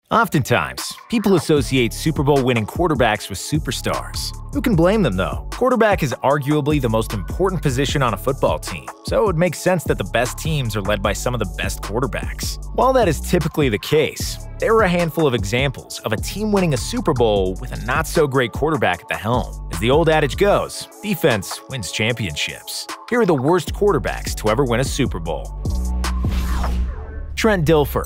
Oftentimes, people associate Super Bowl winning quarterbacks with superstars. Who can blame them, though? Quarterback is arguably the most important position on a football team, so it would make sense that the best teams are led by some of the best quarterbacks. While that is typically the case, there are a handful of examples of a team winning a Super Bowl with a not-so-great quarterback at the helm. As the old adage goes, defense wins championships. Here are the worst quarterbacks to ever win a Super Bowl. Trent Dilfer.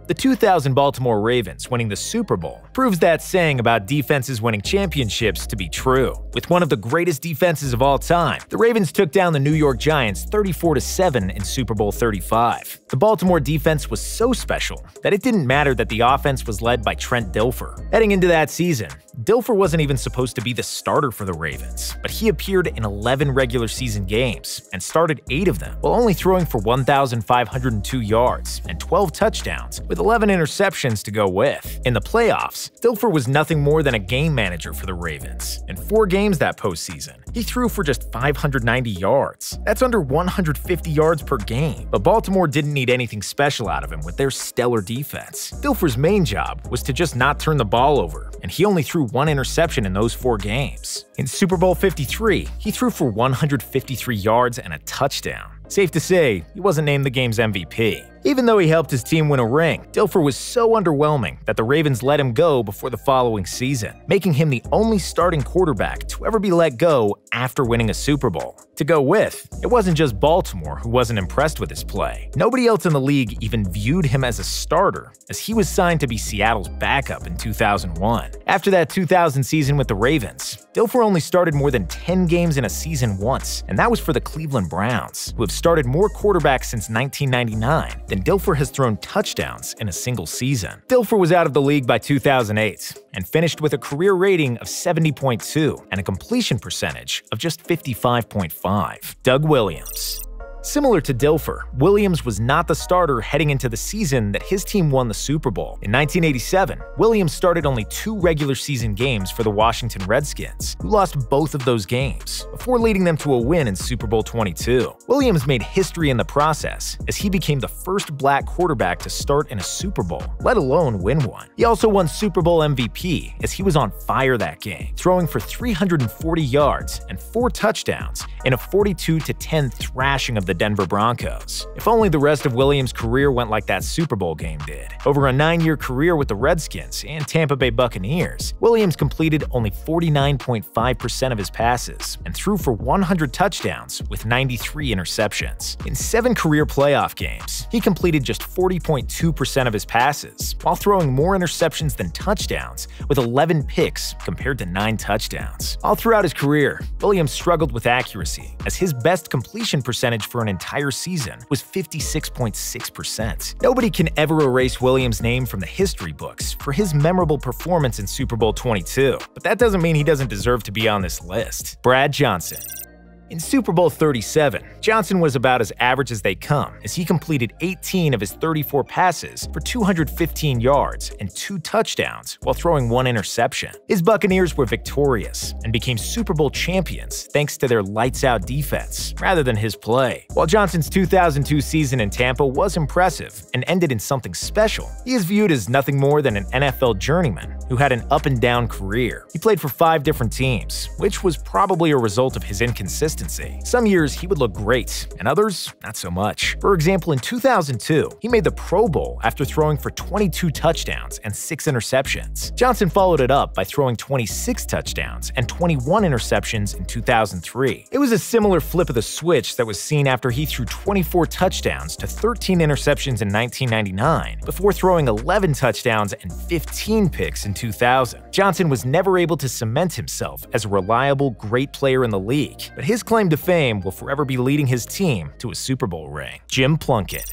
The 2000 Baltimore Ravens winning the Super Bowl proves that saying about defenses winning championships to be true. With one of the greatest defenses of all time, the Ravens took down the New York Giants 34-7 in Super Bowl 35. The Baltimore defense was so special that it didn't matter that the offense was led by Trent Dilfer. Heading into that season, Dilfer wasn't even supposed to be the starter for the Ravens, but he appeared in 11 regular season games and started 8 of them, while only throwing for 1,502 yards and 12 touchdowns, with 11 interceptions to go with. In the playoffs, Dilfer was nothing more than a game manager for the Ravens. In 4 games that postseason, he threw for just 590 yards. That's under 150 yards per game. But Baltimore didn't need anything special out of him with their stellar defense. Dilfer's main job was to just not turn the ball over, and he only threw 1 interception in those 4 games. In Super Bowl 53, he threw for 153 yards and a touchdown. Safe to say, he wasn't named the game's MVP. Even though he helped his team win a ring, Dilfer was so underwhelming that the Ravens let him go before the following season, making him the only starting quarterback to ever be let go after winning a Super Bowl. To go with, it wasn't just Baltimore who wasn't impressed with his play. Nobody else in the league even viewed him as a starter, as he was signed to be Seattle's backup in 2001. After that 2000 season with the Ravens, Dilfer only started more than 10 games in a season once, and that was for the Cleveland Browns, who have started more quarterbacks since 1999 than Dilfer has thrown touchdowns in a single season. Dilfer was out of the league by 2008 and finished with a career rating of 70.2 and a completion percentage of just 55.5. Doug Williams. Similar to Dilfer, Williams was not the starter heading into the season that his team won the Super Bowl. In 1987, Williams started only 2 regular season games for the Washington Redskins, who lost both of those games, before leading them to a win in Super Bowl 22. Williams made history in the process, as he became the first black quarterback to start in a Super Bowl, let alone win one. He also won Super Bowl MVP, as he was on fire that game, throwing for 340 yards and 4 touchdowns in a 42-10 thrashing of the Denver Broncos. If only the rest of Williams' career went like that Super Bowl game did. Over a 9-year career with the Redskins and Tampa Bay Buccaneers, Williams completed only 49.5% of his passes and threw for 100 touchdowns with 93 interceptions. In 7 career playoff games, he completed just 40.2% of his passes, while throwing more interceptions than touchdowns, with 11 picks compared to 9 touchdowns. All throughout his career, Williams struggled with accuracy, as his best completion percentage for an entire season was 56.6%. Nobody can ever erase Williams' name from the history books for his memorable performance in Super Bowl 22, but that doesn't mean he doesn't deserve to be on this list. Brad Johnson. In Super Bowl 37, Johnson was about as average as they come, as he completed 18 of his 34 passes for 215 yards and 2 touchdowns while throwing 1 interception. His Buccaneers were victorious and became Super Bowl champions thanks to their lights-out defense, rather than his play. While Johnson's 2002 season in Tampa was impressive and ended in something special, he is viewed as nothing more than an NFL journeyman who had an up-and-down career. He played for 5 different teams, which was probably a result of his inconsistency. Some years he would look great, and others not so much. For example, in 2002, he made the Pro Bowl after throwing for 22 touchdowns and 6 interceptions. Johnson followed it up by throwing 26 touchdowns and 21 interceptions in 2003. It was a similar flip of the switch that was seen after he threw 24 touchdowns to 13 interceptions in 1999, before throwing 11 touchdowns and 15 picks in 2000. Johnson was never able to cement himself as a reliable, great player in the league, but his claim to fame will forever be leading his team to a Super Bowl ring. Jim Plunkett.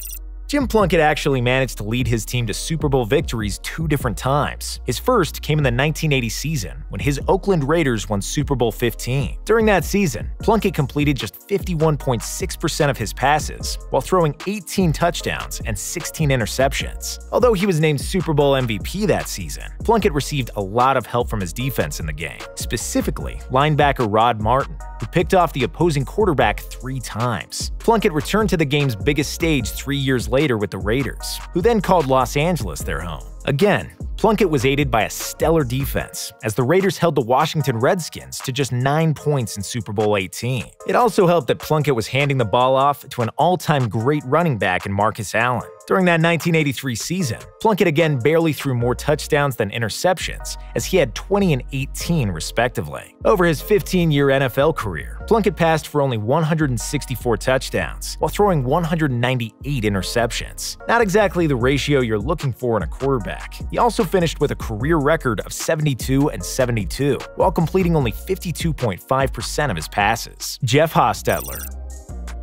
Jim Plunkett actually managed to lead his team to Super Bowl victories 2 different times. His first came in the 1980 season, when his Oakland Raiders won Super Bowl 15. During that season, Plunkett completed just 51.6% of his passes, while throwing 18 touchdowns and 16 interceptions. Although he was named Super Bowl MVP that season, Plunkett received a lot of help from his defense in the game, specifically linebacker Rod Martin, who picked off the opposing quarterback 3 times. Plunkett returned to the game's biggest stage 3 years later with the Raiders, who then called Los Angeles their home. Again, Plunkett was aided by a stellar defense, as the Raiders held the Washington Redskins to just 9 points in Super Bowl XVIII. It also helped that Plunkett was handing the ball off to an all-time great running back in Marcus Allen. During that 1983 season, Plunkett again barely threw more touchdowns than interceptions, as he had 20 and 18 respectively. Over his 15-year NFL career, Plunkett passed for only 164 touchdowns, while throwing 198 interceptions. Not exactly the ratio you're looking for in a quarterback. He also finished with a career record of 72 and 72, while completing only 52.5% of his passes. Jeff Hostetler.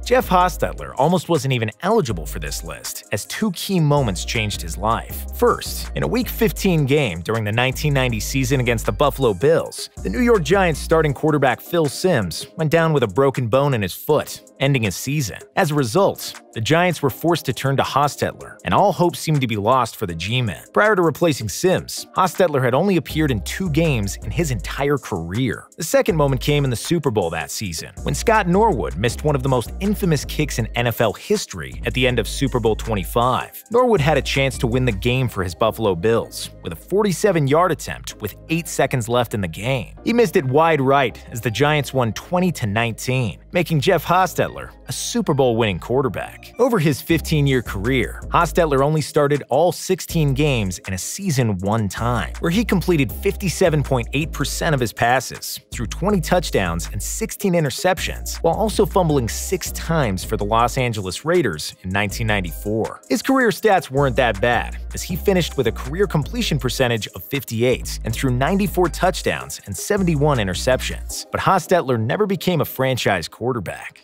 Jeff Hostetler almost wasn't even eligible for this list, as two key moments changed his life. First, in a Week 15 game during the 1990 season against the Buffalo Bills, the New York Giants starting quarterback Phil Simms went down with a broken bone in his foot, ending his season. As a result, the Giants were forced to turn to Hostetler, and all hope seemed to be lost for the G-Men. Prior to replacing Simms, Hostetler had only appeared in 2 games in his entire career. The second moment came in the Super Bowl that season, when Scott Norwood missed one of the most infamous kicks in NFL history at the end of Super Bowl 25. Norwood had a chance to win the game for his Buffalo Bills, with a 47-yard attempt with 8 seconds left in the game. He missed it wide right as the Giants won 20-19, making Jeff Hostetler a Super Bowl winning quarterback. Over his 15-year career, Hostetler only started all 16 games in a season one time, where he completed 57.8% of his passes, threw 20 touchdowns and 16 interceptions, while also fumbling 6 times for the Los Angeles Raiders in 1994. His career stats weren't that bad, as he finished with a career completion percentage of 58 and threw 94 touchdowns and 71 interceptions. But Hostetler never became a franchise quarterback.